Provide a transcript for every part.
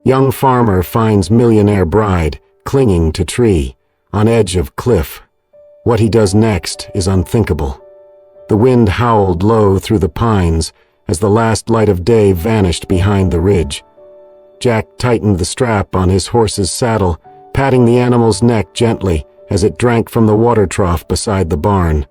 Young farmer finds millionaire bride, clinging to tree, on edge of cliff. What he does next is unthinkable. The wind howled low through the pines as the last light of day vanished behind the ridge. Jack tightened the strap on his horse's saddle, patting the animal's neck gently as it drank from the water trough beside the barn.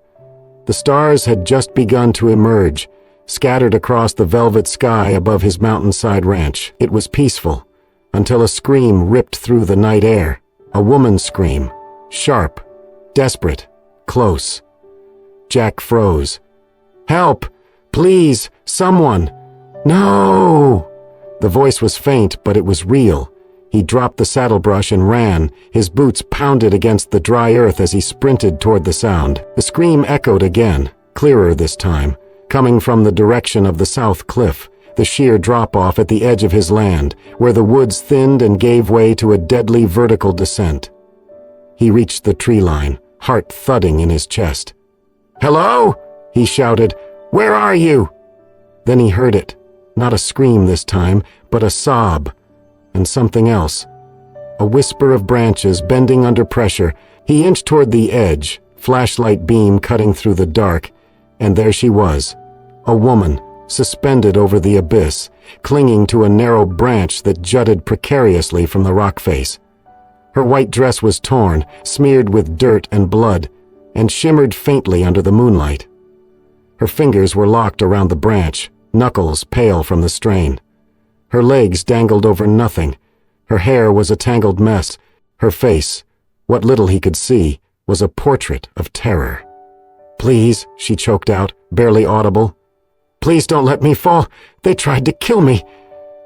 The stars had just begun to emerge, scattered across the velvet sky above his mountainside ranch. It was peaceful, until a scream ripped through the night air. A woman's scream, sharp, desperate, close. Jack froze. "Help! Please, someone! No!" The voice was faint, but it was real. He dropped the saddle brush and ran. His boots pounded against the dry earth as he sprinted toward the sound. The scream echoed again, clearer this time, coming from the direction of the south cliff, the sheer drop-off at the edge of his land, where the woods thinned and gave way to a deadly vertical descent. He reached the tree line, heart thudding in his chest. "Hello?" he shouted. "Where are you?" Then he heard it. Not a scream this time, but a sob. And something else. A whisper of branches bending under pressure. He inched toward the edge, flashlight beam cutting through the dark, and there she was. A woman, suspended over the abyss, clinging to a narrow branch that jutted precariously from the rock face. Her white dress was torn, smeared with dirt and blood, and shimmered faintly under the moonlight. Her fingers were locked around the branch, knuckles pale from the strain. Her legs dangled over nothing. Her hair was a tangled mess. Her face, what little he could see, was a portrait of terror. "Please," she choked out, barely audible. "Please don't let me fall. They tried to kill me."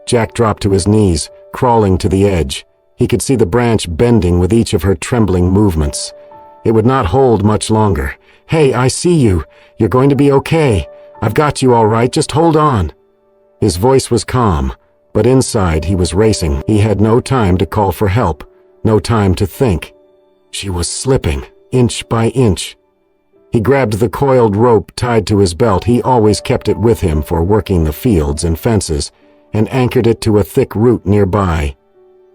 Jack dropped to his knees, crawling to the edge. He could see the branch bending with each of her trembling movements. It would not hold much longer. "Hey, I see you. You're going to be okay. I've got you all right. Just hold on." His voice was calm, but inside he was racing. He had no time to call for help, no time to think. She was slipping, inch by inch. He grabbed the coiled rope tied to his belt. He always kept it with him for working the fields and fences, and anchored it to a thick root nearby.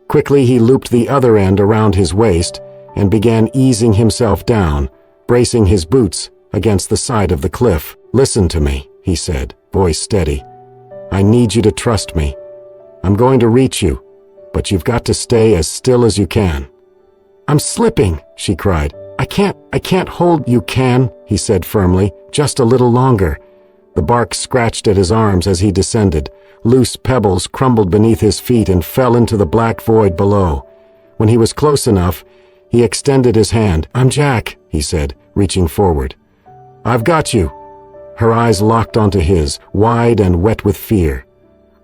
Quickly he looped the other end around his waist and began easing himself down, bracing his boots against the side of the cliff. "Listen to me," he said, voice steady. "I need you to trust me. I'm going to reach you, but you've got to stay as still as you can." "I'm slipping," she cried. I can't hold." "You can," he said firmly, "just a little longer." The bark scratched at his arms as he descended. Loose pebbles crumbled beneath his feet and fell into the black void below. When he was close enough, he extended his hand. "I'm Jack," he said, reaching forward. "I've got you." Her eyes locked onto his, wide and wet with fear.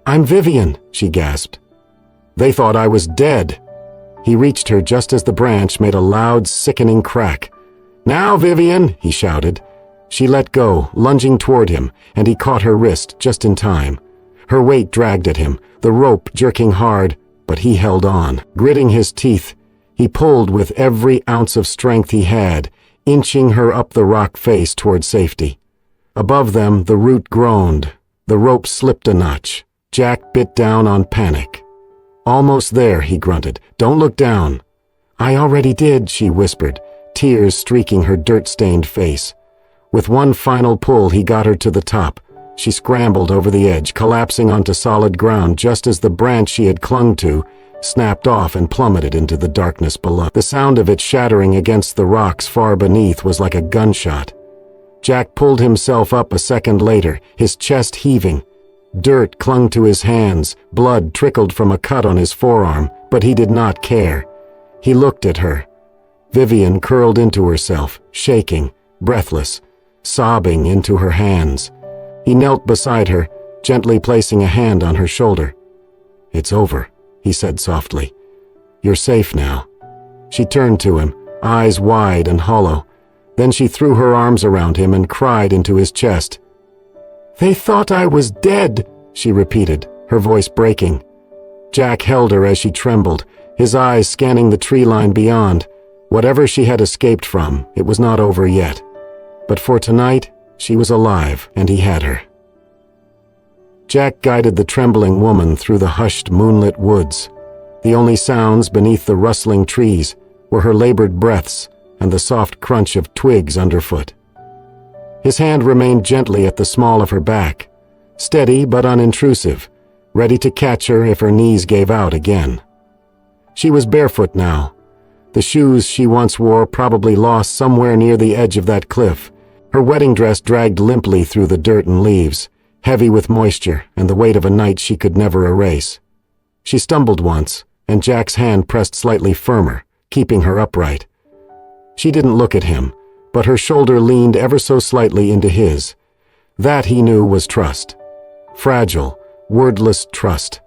"I'm Vivian," she gasped. "They thought I was dead." He reached her just as the branch made a loud, sickening crack. "Now, Vivian," he shouted. She let go, lunging toward him, and he caught her wrist just in time. Her weight dragged at him, the rope jerking hard, but he held on. Gritting his teeth, he pulled with every ounce of strength he had, inching her up the rock face toward safety. Above them, the root groaned. The rope slipped a notch. Jack bit down on panic. "Almost there," he grunted. "Don't look down." "I already did," she whispered, tears streaking her dirt-stained face. With one final pull, he got her to the top. She scrambled over the edge, collapsing onto solid ground just as the branch she had clung to snapped off and plummeted into the darkness below. The sound of it shattering against the rocks far beneath was like a gunshot. Jack pulled himself up a second later, his chest heaving. Dirt clung to his hands, blood trickled from a cut on his forearm, but he did not care. He looked at her. Vivian curled into herself, shaking, breathless, sobbing into her hands. He knelt beside her, gently placing a hand on her shoulder. "It's over," he said softly. "You're safe now." She turned to him, eyes wide and hollow. Then she threw her arms around him and cried into his chest. "They thought I was dead," she repeated, her voice breaking. Jack held her as she trembled, his eyes scanning the tree line beyond. Whatever she had escaped from, it was not over yet. But for tonight, she was alive, and he had her. Jack guided the trembling woman through the hushed moonlit woods. The only sounds beneath the rustling trees were her labored breaths and the soft crunch of twigs underfoot. His hand remained gently at the small of her back, steady but unintrusive, ready to catch her if her knees gave out again. She was barefoot now. The shoes she once wore probably lost somewhere near the edge of that cliff. Her wedding dress dragged limply through the dirt and leaves, heavy with moisture and the weight of a night she could never erase. She stumbled once, and Jack's hand pressed slightly firmer, keeping her upright. She didn't look at him, but her shoulder leaned ever so slightly into his. That, he knew, was trust. Fragile, wordless trust.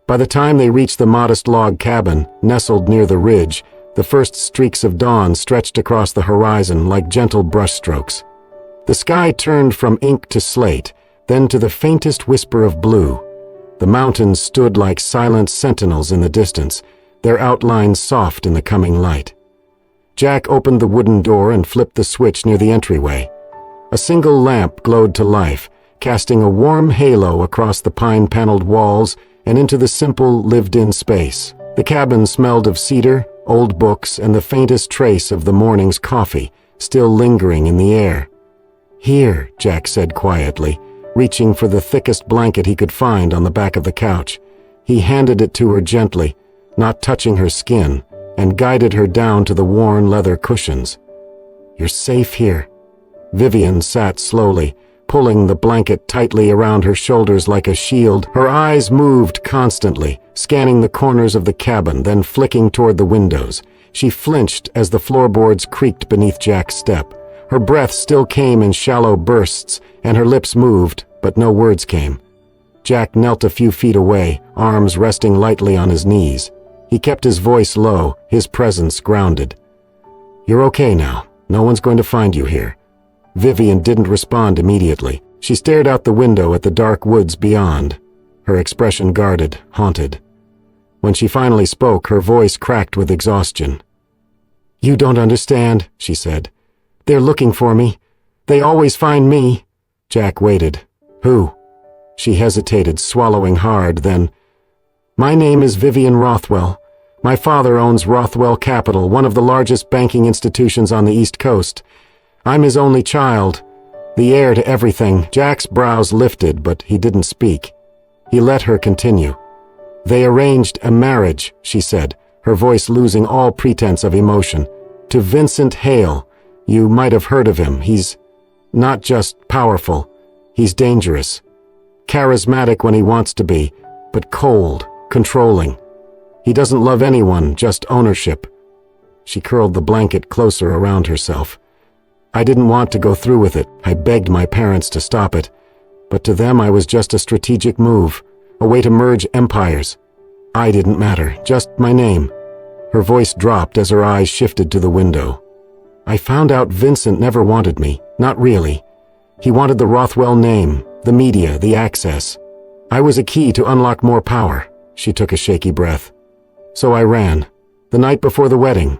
By the time they reached the modest log cabin, nestled near the ridge, the first streaks of dawn stretched across the horizon like gentle brushstrokes. The sky turned from ink to slate, then to the faintest whisper of blue. The mountains stood like silent sentinels in the distance, their outlines soft in the coming light. Jack opened the wooden door and flipped the switch near the entryway. A single lamp glowed to life, casting a warm halo across the pine-paneled walls and into the simple, lived-in space. The cabin smelled of cedar, old books, and the faintest trace of the morning's coffee, still lingering in the air. "Here," Jack said quietly, reaching for the thickest blanket he could find on the back of the couch. He handed it to her gently, not touching her skin, and guided her down to the worn leather cushions. "You're safe here." Vivian sat slowly, pulling the blanket tightly around her shoulders like a shield. Her eyes moved constantly, scanning the corners of the cabin, then flicking toward the windows. She flinched as the floorboards creaked beneath Jack's step. Her breath still came in shallow bursts, and her lips moved, but no words came. Jack knelt a few feet away, arms resting lightly on his knees. He kept his voice low, his presence grounded. "You're okay now. No one's going to find you here." Vivian didn't respond immediately. She stared out the window at the dark woods beyond, her expression guarded, haunted. When she finally spoke, her voice cracked with exhaustion. "You don't understand," she said. "They're looking for me. They always find me." Jack waited. "Who?" She hesitated, swallowing hard, then, "My name is Vivian Rothwell. My father owns Rothwell Capital, one of the largest banking institutions on the East Coast. I'm his only child, the heir to everything." Jack's brows lifted, but he didn't speak. He let her continue. "They arranged a marriage," she said, her voice losing all pretense of emotion, "to Vincent Hale. You might have heard of him. He's not just powerful, he's dangerous. Charismatic when he wants to be, but cold, controlling. He doesn't love anyone, just ownership." She curled the blanket closer around herself. "I didn't want to go through with it. I begged my parents to stop it. But to them I was just a strategic move, a way to merge empires. I didn't matter, just my name." Her voice dropped as her eyes shifted to the window. "I found out Vincent never wanted me, not really. He wanted the Rothwell name, the media, the access. I was a key to unlock more power." She took a shaky breath. "So I ran. The night before the wedding.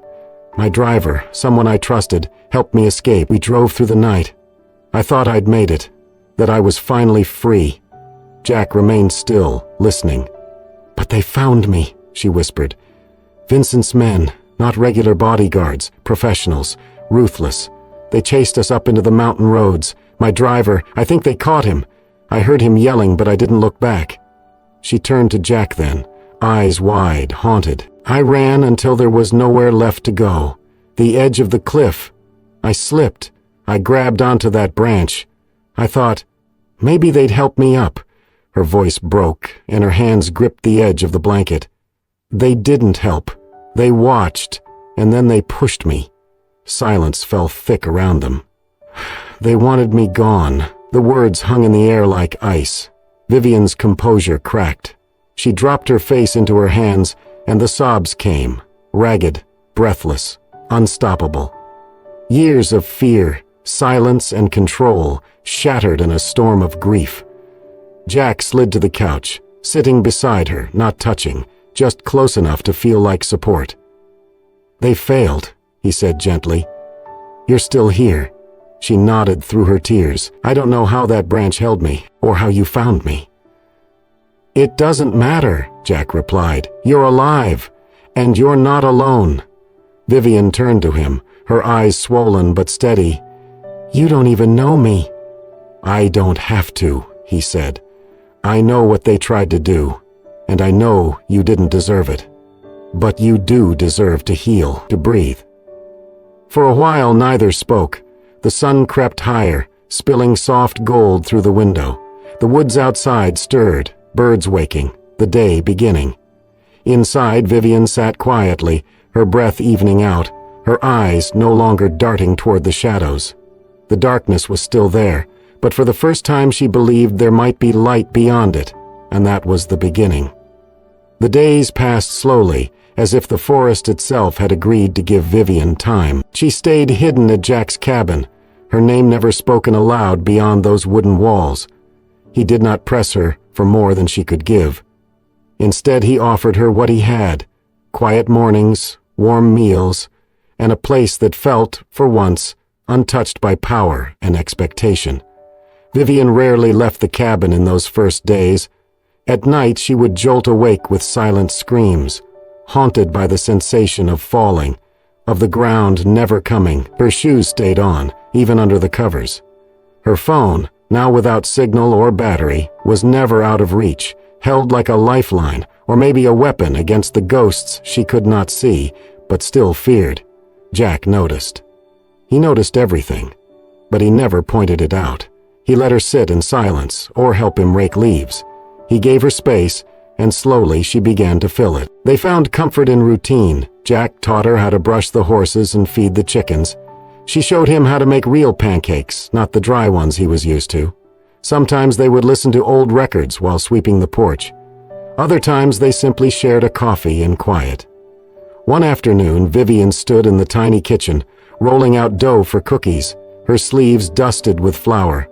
My driver, someone I trusted, helped me escape. We drove through the night. I thought I'd made it, that I was finally free." Jack remained still, listening. "But they found me," she whispered. "Vincent's men, not regular bodyguards, professionals, ruthless. They chased us up into the mountain roads. My driver, I think they caught him. I heard him yelling, but I didn't look back." She turned to Jack then, eyes wide, haunted. "I ran until there was nowhere left to go. The edge of the cliff. I slipped. I grabbed onto that branch. I thought, maybe they'd help me up." Her voice broke, and her hands gripped the edge of the blanket. "They didn't help. They watched, and then they pushed me." Silence fell thick around them. "They wanted me gone." The words hung in the air like ice. Vivian's composure cracked. She dropped her face into her hands, and the sobs came, ragged, breathless, unstoppable. Years of fear, silence, and control shattered in a storm of grief. Jack slid to the couch, sitting beside her, not touching, just close enough to feel like support. "They failed," he said gently. "You're still here." She nodded through her tears. "I don't know how that branch held me, or how you found me." "It doesn't matter," Jack replied. "You're alive, and you're not alone." Vivian turned to him, her eyes swollen but steady. "You don't even know me." "I don't have to," he said. "I know what they tried to do, and I know you didn't deserve it. But you do deserve to heal, to breathe." For a while neither spoke. The sun crept higher, spilling soft gold through the window. The woods outside stirred, birds waking, the day beginning. Inside, Vivian sat quietly, her breath evening out, her eyes no longer darting toward the shadows. The darkness was still there, but for the first time she believed there might be light beyond it, and that was the beginning. The days passed slowly, as if the forest itself had agreed to give Vivian time. She stayed hidden at Jack's cabin, her name never spoken aloud beyond those wooden walls. He did not press her for more than she could give. Instead, he offered her what he had: quiet mornings, warm meals, and a place that felt, for once, untouched by power and expectation. Vivian rarely left the cabin in those first days. At night, she would jolt awake with silent screams, haunted by the sensation of falling, of the ground never coming. Her shoes stayed on, even under the covers. Her phone, now without signal or battery, was never out of reach, held like a lifeline, or maybe a weapon against the ghosts she could not see, but still feared. Jack noticed. He noticed everything, but he never pointed it out. He let her sit in silence, or help him rake leaves. He gave her space, and slowly she began to fill it. They found comfort in routine. Jack taught her how to brush the horses and feed the chickens. She showed him how to make real pancakes, not the dry ones he was used to. Sometimes they would listen to old records while sweeping the porch. Other times they simply shared a coffee in quiet. One afternoon, Vivian stood in the tiny kitchen, rolling out dough for cookies, her sleeves dusted with flour.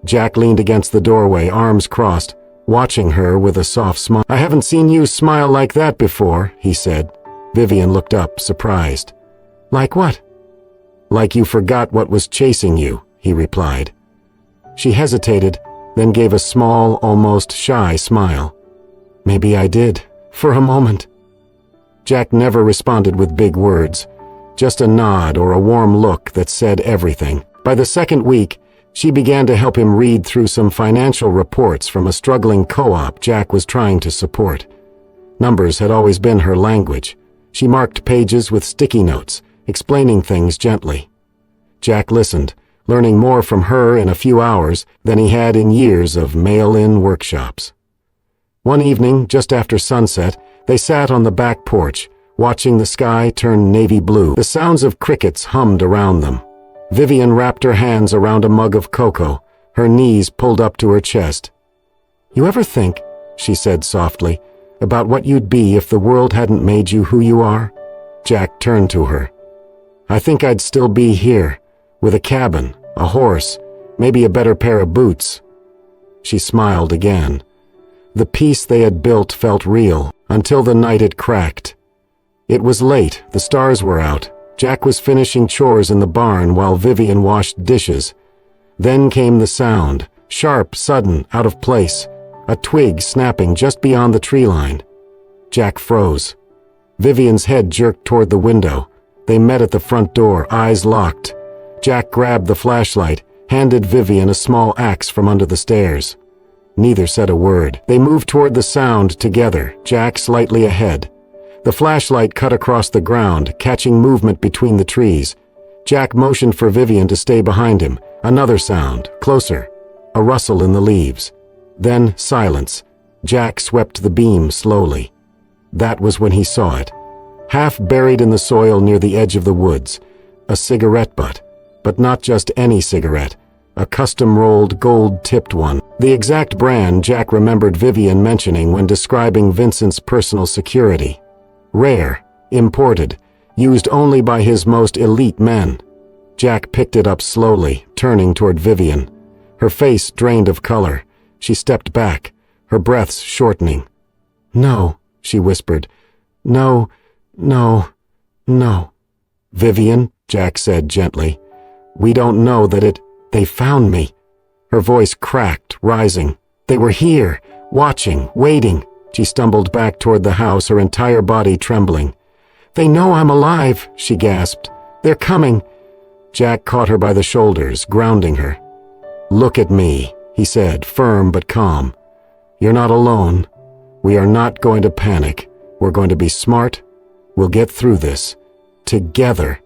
Jack leaned against the doorway, arms crossed, watching her with a soft smile. "I haven't seen you smile like that before," he said. Vivian looked up, surprised. "Like what?" "Like you forgot what was chasing you," he replied. She hesitated, then gave a small, almost shy smile. "Maybe I did, for a moment." Jack never responded with big words, just a nod or a warm look that said everything. By the second week, she began to help him read through some financial reports from a struggling co-op Jack was trying to support. Numbers had always been her language. She marked pages with sticky notes, explaining things gently. Jack listened, learning more from her in a few hours than he had in years of mail-in workshops. One evening, just after sunset, they sat on the back porch, watching the sky turn navy blue. The sounds of crickets hummed around them. Vivian wrapped her hands around a mug of cocoa, her knees pulled up to her chest. "You ever think," she said softly, "about what you'd be if the world hadn't made you who you are?" Jack turned to her. "I think I'd still be here, with a cabin, a horse, maybe a better pair of boots." She smiled again. The peace they had built felt real, until the night it cracked. It was late, the stars were out. Jack was finishing chores in the barn while Vivian washed dishes. Then came the sound, sharp, sudden, out of place, a twig snapping just beyond the tree line. Jack froze. Vivian's head jerked toward the window. They met at the front door, eyes locked. Jack grabbed the flashlight, handed Vivian a small axe from under the stairs. Neither said a word. They moved toward the sound together, Jack slightly ahead. The flashlight cut across the ground, catching movement between the trees. Jack motioned for Vivian to stay behind him. Another sound, closer, a rustle in the leaves. Then silence. Jack swept the beam slowly. That was when he saw it. Half buried in the soil near the edge of the woods. A cigarette butt. But not just any cigarette. A custom-rolled, gold-tipped one. The exact brand Jack remembered Vivian mentioning when describing Vincent's personal security. Rare, imported, used only by his most elite men. Jack picked it up slowly, turning toward Vivian. Her face drained of color. She stepped back, her breaths shortening. "No," she whispered. "No, no, no." "Vivian," Jack said gently, "we don't know that they found me." Her voice cracked, rising. "They were here, watching, waiting. She stumbled back toward the house, her entire body trembling. "They know I'm alive," she gasped. "They're coming." Jack caught her by the shoulders, grounding her. "Look at me," he said, firm but calm. "You're not alone. We are not going to panic. We're going to be smart. We'll get through this. Together."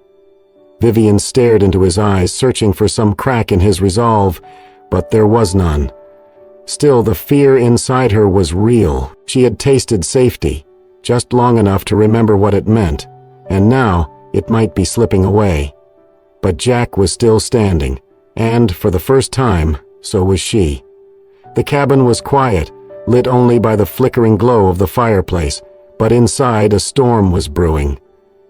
Vivian stared into his eyes, searching for some crack in his resolve, but there was none. Still, the fear inside her was real. She had tasted safety, just long enough to remember what it meant, and now it might be slipping away. But Jack was still standing, and, for the first time, so was she. The cabin was quiet, lit only by the flickering glow of the fireplace, but inside a storm was brewing.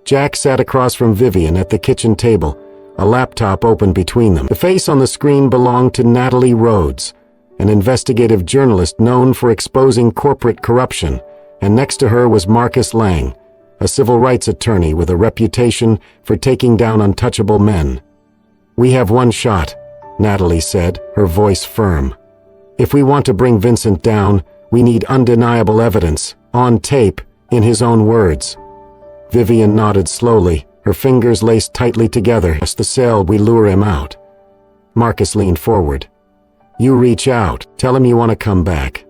Jack sat across from Vivian at the kitchen table, a laptop open between them. The face on the screen belonged to Natalie Rhodes, an investigative journalist known for exposing corporate corruption, and next to her was Marcus Lang, a civil rights attorney with a reputation for taking down untouchable men. "We have one shot," Natalie said, her voice firm. "If we want to bring Vincent down, we need undeniable evidence, on tape, in his own words." Vivian nodded slowly, her fingers laced tightly together. "As the cell, we lure him out." Marcus leaned forward. "You reach out, tell him you want to come back.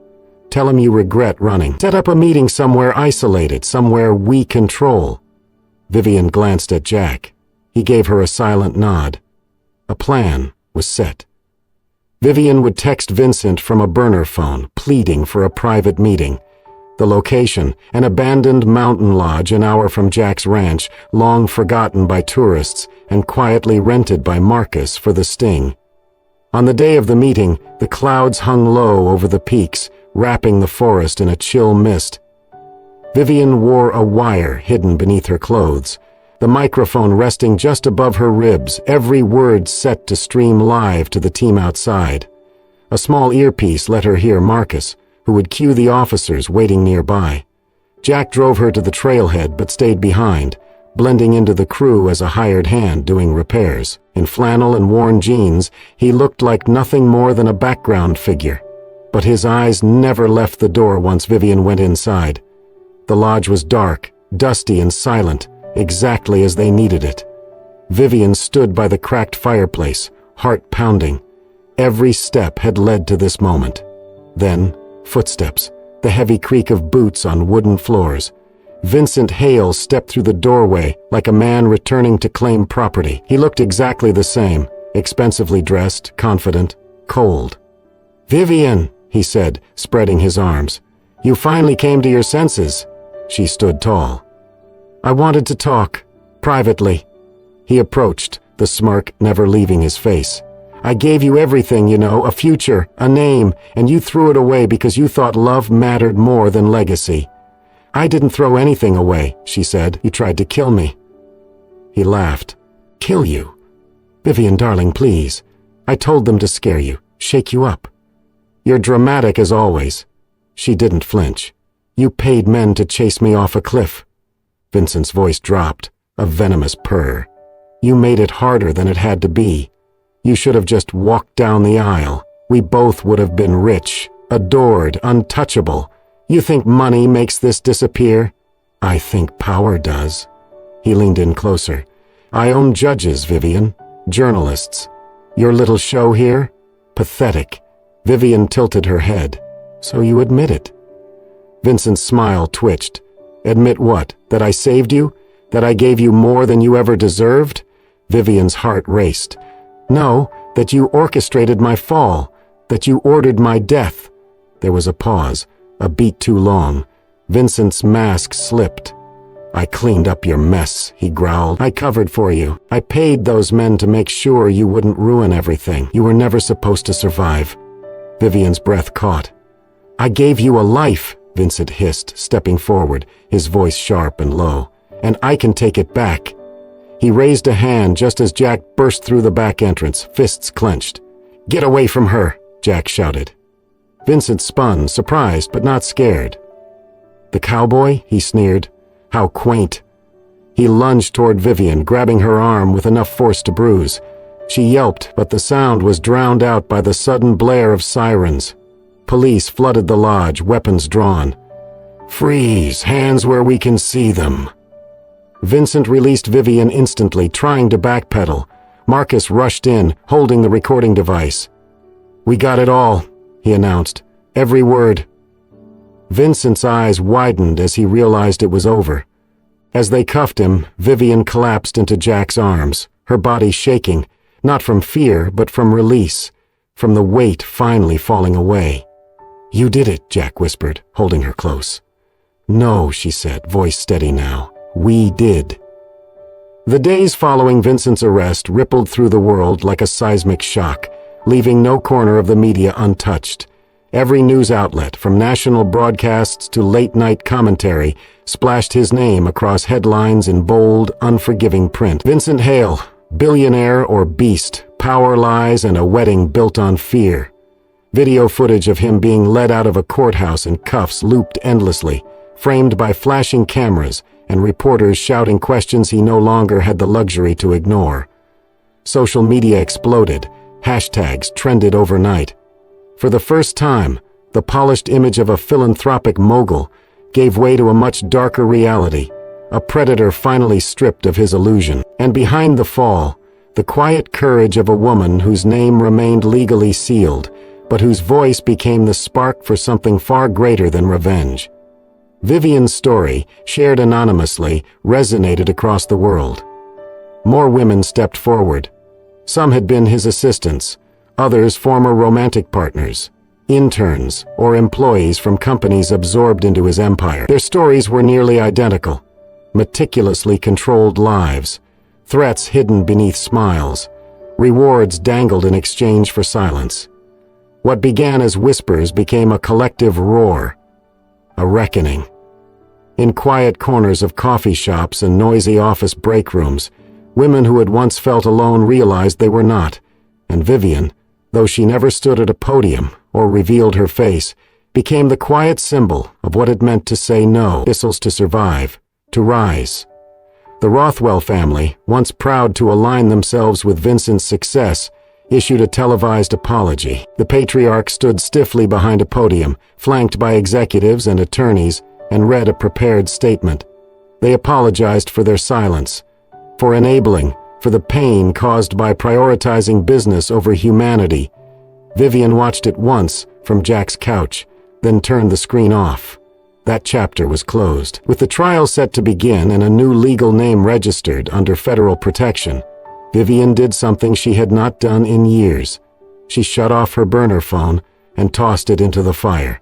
Tell him you regret running. Set up a meeting somewhere isolated, somewhere we control." Vivian glanced at Jack. He gave her a silent nod. A plan was set. Vivian would text Vincent from a burner phone, pleading for a private meeting. The location, an abandoned mountain lodge an hour from Jack's ranch, long forgotten by tourists and quietly rented by Marcus for the sting. On the day of the meeting, the clouds hung low over the peaks, wrapping the forest in a chill mist. Vivian wore a wire hidden beneath her clothes, the microphone resting just above her ribs, every word set to stream live to the team outside. A small earpiece let her hear Marcus, who would cue the officers waiting nearby. Jack drove her to the trailhead but stayed behind, blending into the crew as a hired hand doing repairs. In flannel and worn jeans, he looked like nothing more than a background figure. But his eyes never left the door once Vivian went inside. The lodge was dark, dusty and silent, exactly as they needed it. Vivian stood by the cracked fireplace, heart pounding. Every step had led to this moment. Then, footsteps, the heavy creak of boots on wooden floors. Vincent Hale stepped through the doorway like a man returning to claim property. He looked exactly the same, expensively dressed, confident, cold. "Vivian," he said, spreading his arms. "You finally came to your senses." She stood tall. "I wanted to talk, privately." He approached, the smirk never leaving his face. "I gave you everything, you know, a future, a name, and you threw it away because you thought love mattered more than legacy." "I didn't throw anything away," she said. "You tried to kill me." He laughed. "Kill you? Vivian, darling, please. I told them to scare you, shake you up. You're dramatic as always." She didn't flinch. "You paid men to chase me off a cliff." Vincent's voice dropped, a venomous purr. "You made it harder than it had to be. You should have just walked down the aisle. We both would have been rich, adored, untouchable. You think money makes this disappear? I think power does." He leaned in closer. "I own judges, Vivian. Journalists. Your little show here? Pathetic." Vivian tilted her head. "So you admit it?" Vincent's smile twitched. "Admit what? That I saved you? That I gave you more than you ever deserved?" Vivian's heart raced. "No, that you orchestrated my fall. That you ordered my death." There was a pause, a beat too long. Vincent's mask slipped. "I cleaned up your mess," he growled. "I covered for you. I paid those men to make sure you wouldn't ruin everything. You were never supposed to survive." Vivian's breath caught. "I gave you a life," Vincent hissed, stepping forward, his voice sharp and low. "And I can take it back." He raised a hand just as Jack burst through the back entrance, fists clenched. "Get away from her," Jack shouted. Vincent spun, surprised but not scared. "The cowboy?" he sneered. "How quaint." He lunged toward Vivian, grabbing her arm with enough force to bruise. She yelped, but the sound was drowned out by the sudden blare of sirens. Police flooded the lodge, weapons drawn. "Freeze! Hands where we can see them!" Vincent released Vivian instantly, trying to backpedal. Marcus rushed in, holding the recording device. "We got it all," he announced. "Every word." Vincent's eyes widened as he realized it was over. As they cuffed him, Vivian collapsed into Jack's arms, her body shaking, not from fear, but from release, from the weight finally falling away. "You did it," Jack whispered, holding her close. "No," she said, voice steady now. "We did." The days following Vincent's arrest rippled through the world like a seismic shock, leaving no corner of the media untouched. Every news outlet, from national broadcasts to late-night commentary, splashed his name across headlines in bold, unforgiving print. Vincent Hale, billionaire or beast, power lies and a wedding built on fear. Video footage of him being led out of a courthouse in cuffs looped endlessly, framed by flashing cameras and reporters shouting questions he no longer had the luxury to ignore. Social media exploded, hashtags trended overnight. For the first time, the polished image of a philanthropic mogul gave way to a much darker reality, a predator finally stripped of his illusion. And behind the fall, the quiet courage of a woman whose name remained legally sealed, but whose voice became the spark for something far greater than revenge. Vivian's story, shared anonymously, resonated across the world. More women stepped forward. Some had been his assistants, others former romantic partners, interns, or employees from companies absorbed into his empire. Their stories were nearly identical, meticulously controlled lives, threats hidden beneath smiles, rewards dangled in exchange for silence. What began as whispers became a collective roar, a reckoning. In quiet corners of coffee shops and noisy office break rooms, women who had once felt alone realized they were not, and Vivian, though she never stood at a podium or revealed her face, became the quiet symbol of what it meant to say no, whistles to survive, to rise. The Rothwell family, once proud to align themselves with Vincent's success, issued a televised apology. The patriarch stood stiffly behind a podium, flanked by executives and attorneys, and read a prepared statement. They apologized for their silence, for enabling, for the pain caused by prioritizing business over humanity. Vivian watched it once from Jack's couch, then turned the screen off. That chapter was closed. With the trial set to begin and a new legal name registered under federal protection, Vivian did something she had not done in years. She shut off her burner phone and tossed it into the fire.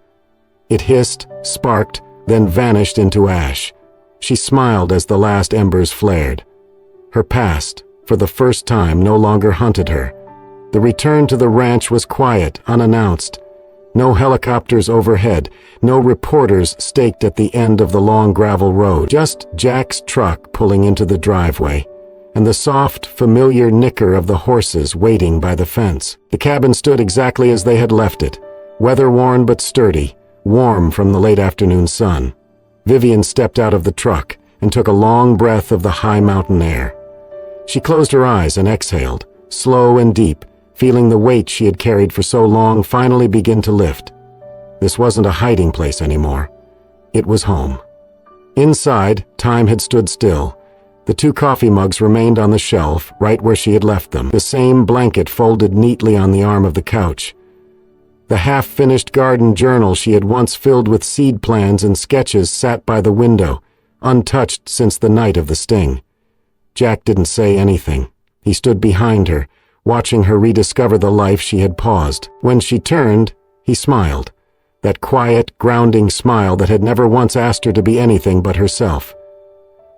It hissed, sparked, then vanished into ash. She smiled as the last embers flared. Her past, for the first time, no longer hunted her. The return to the ranch was quiet, unannounced. No helicopters overhead, no reporters staked at the end of the long gravel road. Just Jack's truck pulling into the driveway, and the soft, familiar nicker of the horses waiting by the fence. The cabin stood exactly as they had left it, weather-worn but sturdy, warm from the late afternoon sun. Vivian stepped out of the truck and took a long breath of the high mountain air. She closed her eyes and exhaled, slow and deep, feeling the weight she had carried for so long finally begin to lift. This wasn't a hiding place anymore. It was home. Inside, time had stood still. The 2 coffee mugs remained on the shelf, right where she had left them, the same blanket folded neatly on the arm of the couch. The half-finished garden journal she had once filled with seed plans and sketches sat by the window, untouched since the night of the sting. Jack didn't say anything. He stood behind her, watching her rediscover the life she had paused. When she turned, he smiled, that quiet, grounding smile that had never once asked her to be anything but herself.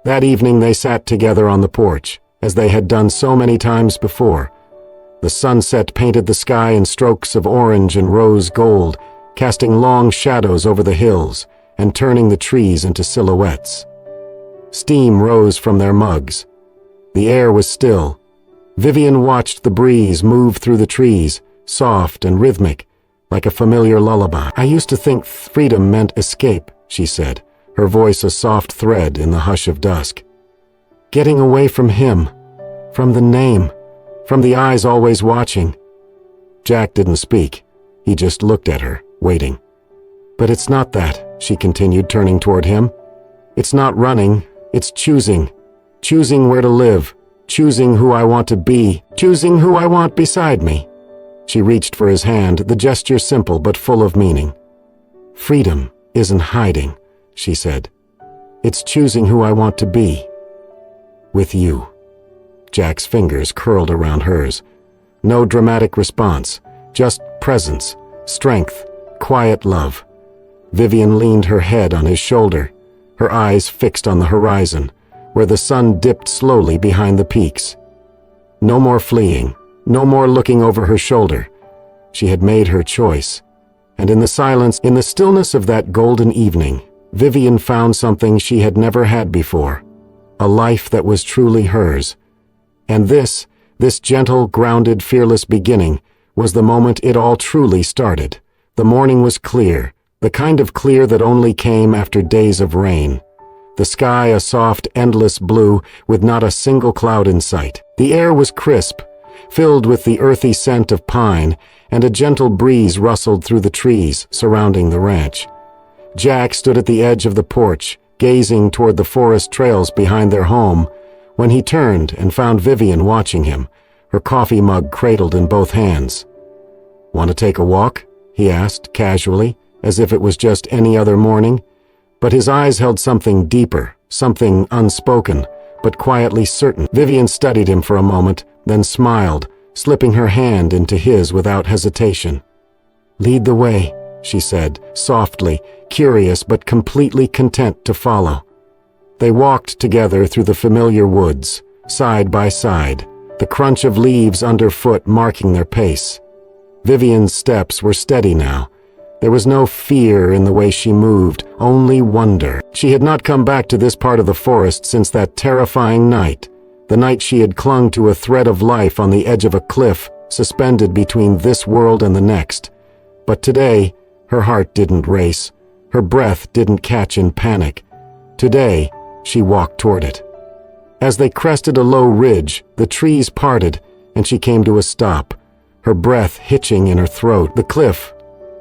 That evening they sat together on the porch, as they had done so many times before. The sunset painted the sky in strokes of orange and rose gold, casting long shadows over the hills and turning the trees into silhouettes. Steam rose from their mugs. The air was still. Vivian watched the breeze move through the trees, soft and rhythmic, like a familiar lullaby. "I used to think freedom meant escape," she said, her voice a soft thread in the hush of dusk. "Getting away from him, from the name, from the eyes always watching." Jack didn't speak. He just looked at her, waiting. "But it's not that," she continued, turning toward him. "It's not running, it's choosing. Choosing where to live, choosing who I want to be, choosing who I want beside me." She reached for his hand, the gesture simple but full of meaning. "Freedom isn't hiding," she said. "It's choosing who I want to be. With you." Jack's fingers curled around hers. No dramatic response, just presence, strength, quiet love. Vivian leaned her head on his shoulder, her eyes fixed on the horizon, where the sun dipped slowly behind the peaks. No more fleeing, no more looking over her shoulder. She had made her choice. And in the silence, in the stillness of that golden evening, Vivian found something she had never had before. A life that was truly hers. And this gentle, grounded, fearless beginning was the moment it all truly started. The morning was clear, the kind of clear that only came after days of rain. The sky a soft, endless blue with not a single cloud in sight. The air was crisp, filled with the earthy scent of pine, and a gentle breeze rustled through the trees surrounding the ranch. Jack stood at the edge of the porch, gazing toward the forest trails behind their home, when he turned and found Vivian watching him, her coffee mug cradled in both hands. "Want to take a walk?" he asked casually, as if it was just any other morning. But his eyes held something deeper, something unspoken, but quietly certain. Vivian studied him for a moment, then smiled, slipping her hand into his without hesitation. "Lead the way," she said, softly, curious but completely content to follow. They walked together through the familiar woods, side by side, the crunch of leaves underfoot marking their pace. Vivian's steps were steady now. There was no fear in the way she moved, only wonder. She had not come back to this part of the forest since that terrifying night, the night she had clung to a thread of life on the edge of a cliff, suspended between this world and the next. But today, her heart didn't race, her breath didn't catch in panic. Today, she walked toward it. As they crested a low ridge, the trees parted, and she came to a stop, her breath hitching in her throat. The cliff,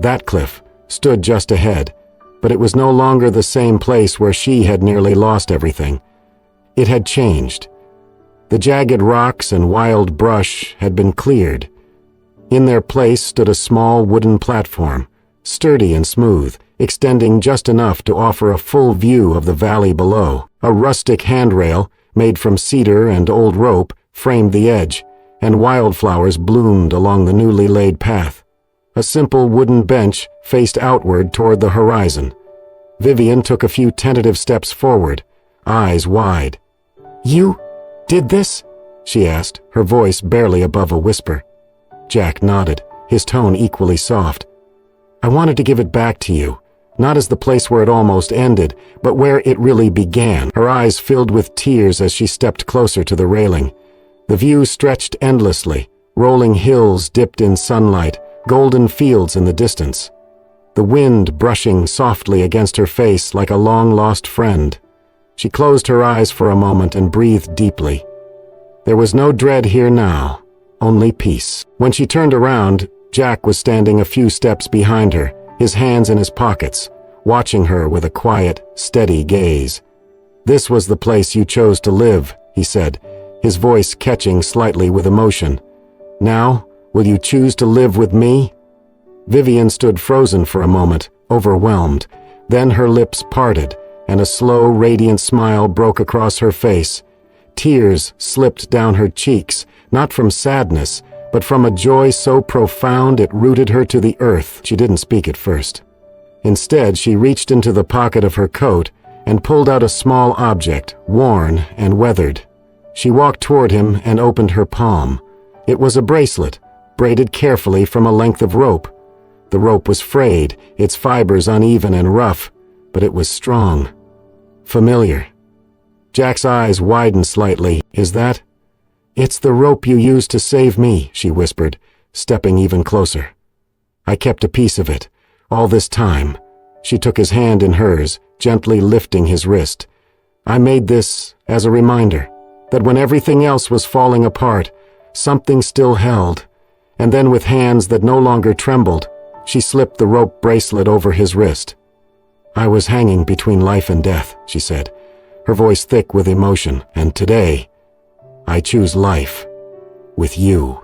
that cliff, stood just ahead, but it was no longer the same place where she had nearly lost everything. It had changed. The jagged rocks and wild brush had been cleared. In their place stood a small wooden platform, sturdy and smooth, extending just enough to offer a full view of the valley below. A rustic handrail, made from cedar and old rope, framed the edge, and wildflowers bloomed along the newly laid path. A simple wooden bench faced outward toward the horizon. Vivian took a few tentative steps forward, eyes wide. "You did this?" she asked, her voice barely above a whisper. Jack nodded, his tone equally soft. "I wanted to give it back to you, not as the place where it almost ended, but where it really began." Her eyes filled with tears as she stepped closer to the railing. The view stretched endlessly, rolling hills dipped in sunlight, golden fields in the distance. The wind brushing softly against her face like a long-lost friend. She closed her eyes for a moment and breathed deeply. There was no dread here now, only peace. When she turned around, Jack was standing a few steps behind her, his hands in his pockets, watching her with a quiet, steady gaze. "This was the place you chose to live," he said, his voice catching slightly with emotion. "Now, will you choose to live with me?" Vivian stood frozen for a moment, overwhelmed. Then her lips parted, and a slow, radiant smile broke across her face. Tears slipped down her cheeks, not from sadness, but from a joy so profound it rooted her to the earth. She didn't speak at first. Instead, she reached into the pocket of her coat and pulled out a small object, worn and weathered. She walked toward him and opened her palm. It was a bracelet, braided carefully from a length of rope. The rope was frayed, its fibers uneven and rough, but it was strong. Familiar. Jack's eyes widened slightly. "Is that?" "It's the rope you used to save me," she whispered, stepping even closer. "I kept a piece of it, all this time." She took his hand in hers, gently lifting his wrist. "I made this as a reminder that when everything else was falling apart, something still held." And then with hands that no longer trembled, She slipped the rope bracelet over his wrist. "I was hanging between life and death," she said, her voice thick with emotion, "and today, I choose life. With you."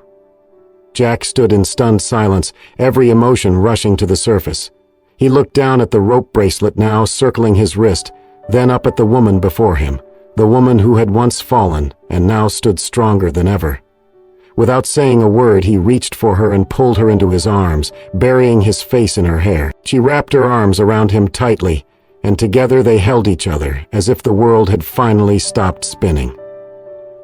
Jack stood in stunned silence, every emotion rushing to the surface. He looked down at the rope bracelet now circling his wrist, then up at the woman before him, the woman who had once fallen and now stood stronger than ever. Without saying a word, he reached for her and pulled her into his arms, burying his face in her hair. She wrapped her arms around him tightly, and together they held each other as if the world had finally stopped spinning.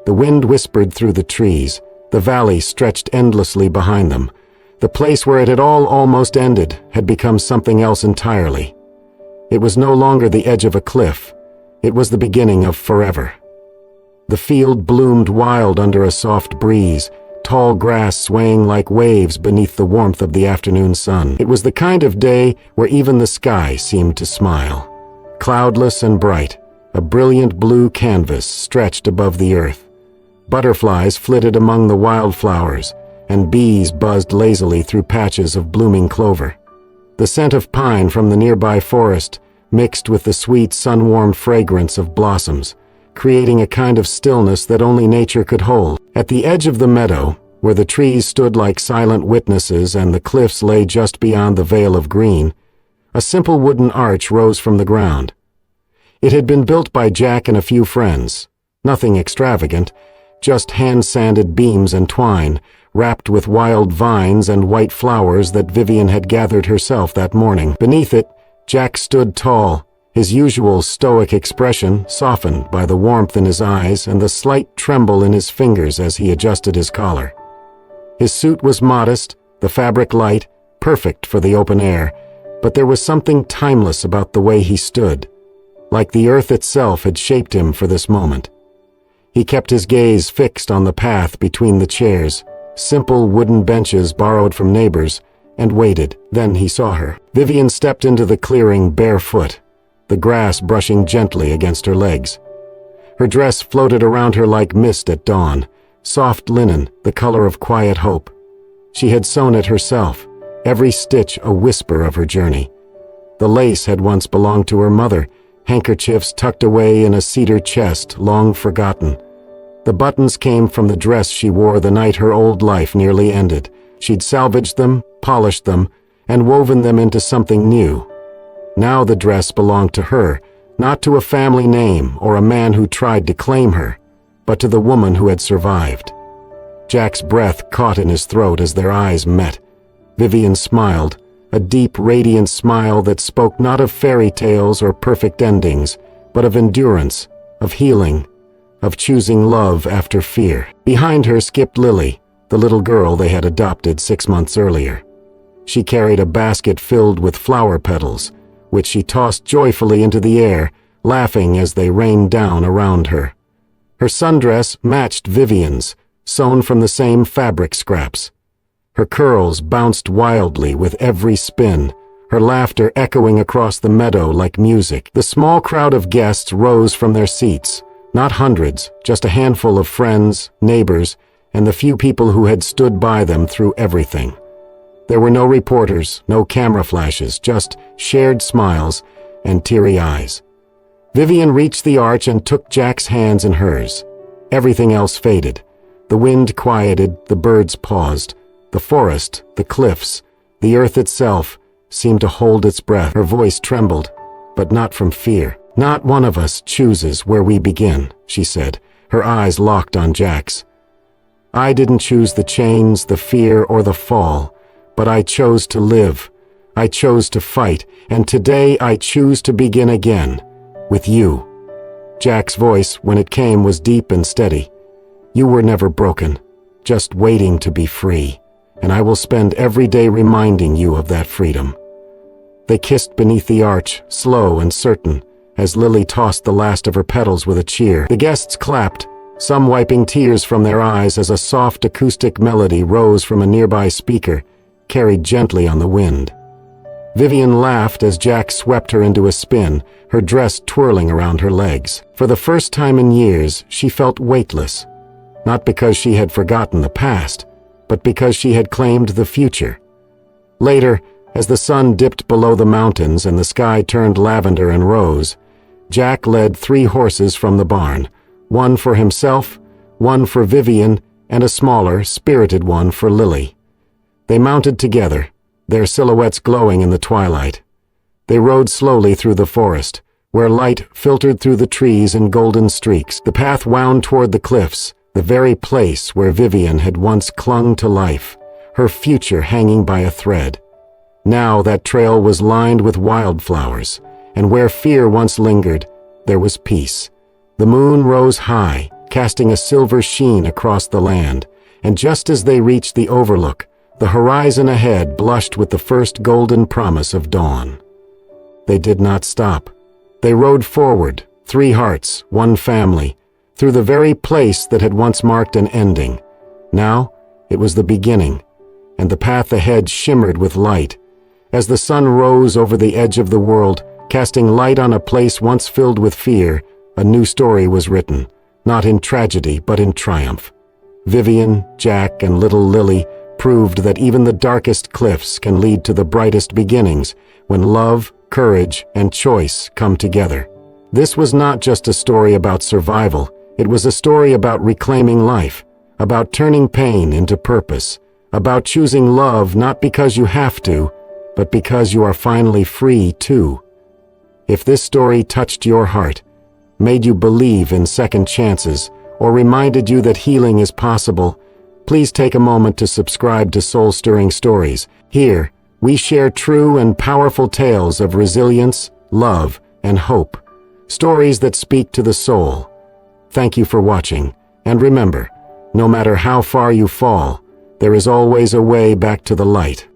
The wind whispered through the trees. The valley stretched endlessly behind them. The place where it had all almost ended had become something else entirely. It was no longer the edge of a cliff. It was the beginning of forever. The field bloomed wild under a soft breeze, tall grass swaying like waves beneath the warmth of the afternoon sun. It was the kind of day where even the sky seemed to smile. Cloudless and bright, a brilliant blue canvas stretched above the earth. Butterflies flitted among the wildflowers, and bees buzzed lazily through patches of blooming clover. The scent of pine from the nearby forest mixed with the sweet sun-warmed fragrance of blossoms, creating a kind of stillness that only nature could hold. At the edge of the meadow, where the trees stood like silent witnesses and the cliffs lay just beyond the veil of green, a simple wooden arch rose from the ground. It had been built by Jack and a few friends. Nothing extravagant, just hand-sanded beams and twine, wrapped with wild vines and white flowers that Vivian had gathered herself that morning. Beneath it, Jack stood tall, his usual stoic expression softened by the warmth in his eyes and the slight tremble in his fingers as he adjusted his collar. His suit was modest, the fabric light, perfect for the open air, but there was something timeless about the way he stood, like the earth itself had shaped him for this moment. He kept his gaze fixed on the path between the chairs, simple wooden benches borrowed from neighbors, and waited. Then he saw her. Vivian stepped into the clearing barefoot, the grass brushing gently against her legs. Her dress floated around her like mist at dawn, soft linen, the color of quiet hope. She had sewn it herself, every stitch a whisper of her journey. The lace had once belonged to her mother, handkerchiefs tucked away in a cedar chest long forgotten. The buttons came from the dress she wore the night her old life nearly ended. She'd salvaged them, polished them, and woven them into something new. Now the dress belonged to her, not to a family name or a man who tried to claim her, but to the woman who had survived. Jack's breath caught in his throat as their eyes met. Vivian smiled, a deep, radiant smile that spoke not of fairy tales or perfect endings, but of endurance, of healing, of choosing love after fear. Behind her skipped Lily, the little girl they had adopted 6 months earlier. She carried a basket filled with flower petals, which she tossed joyfully into the air, laughing as they rained down around her. Her sundress matched Vivian's, sewn from the same fabric scraps. Her curls bounced wildly with every spin, her laughter echoing across the meadow like music. The small crowd of guests rose from their seats, not hundreds, just a handful of friends, neighbors, and the few people who had stood by them through everything. There were no reporters, no camera flashes, just shared smiles and teary eyes. Vivian reached the arch and took Jack's hands in hers. Everything else faded. The wind quieted, the birds paused. The forest, the cliffs, the earth itself seemed to hold its breath. Her voice trembled, but not from fear. "Not one of us chooses where we begin," she said, her eyes locked on Jack's. "I didn't choose the chains, the fear, or the fall, but I chose to live. I chose to fight, and today I choose to begin again, with you." Jack's voice, when it came, was deep and steady. "You were never broken, just waiting to be free, and I will spend every day reminding you of that freedom." They kissed beneath the arch, slow and certain, as Lily tossed the last of her petals with a cheer. The guests clapped, some wiping tears from their eyes as a soft acoustic melody rose from a nearby speaker, carried gently on the wind. Vivian laughed as Jack swept her into a spin, her dress twirling around her legs. For the first time in years, she felt weightless, not because she had forgotten the past, but because she had claimed the future. Later, As the sun dipped below the mountains and the sky turned lavender and rose, Jack led 3 horses from the barn, one for himself, one for Vivian, and a smaller, spirited one for Lily. They mounted together, their silhouettes glowing in the twilight. They rode slowly through the forest, where light filtered through the trees in golden streaks. The path wound toward the cliffs, the very place where Vivian had once clung to life, her future hanging by a thread. Now that trail was lined with wildflowers, and where fear once lingered, there was peace. The moon rose high, casting a silver sheen across the land, and just as they reached the overlook, the horizon ahead blushed with the first golden promise of dawn. They did not stop. They rode forward, 3 hearts, 1 family, through the very place that had once marked an ending. Now it was the beginning, and the path ahead shimmered with light. As the sun rose over the edge of the world, casting light on a place once filled with fear, a new story was written, not in tragedy but in triumph. Vivian, Jack, and little Lily proved that even the darkest cliffs can lead to the brightest beginnings when love, courage, and choice come together. This was not just a story about survival, it was a story about reclaiming life, about turning pain into purpose, about choosing love not because you have to, but because you are finally free too. If this story touched your heart, made you believe in second chances, or reminded you that healing is possible, please take a moment to subscribe to Soul-Stirring Stories. Here, we share true and powerful tales of resilience, love, and hope. Stories that speak to the soul. Thank you for watching, and remember, no matter how far you fall, there is always a way back to the light.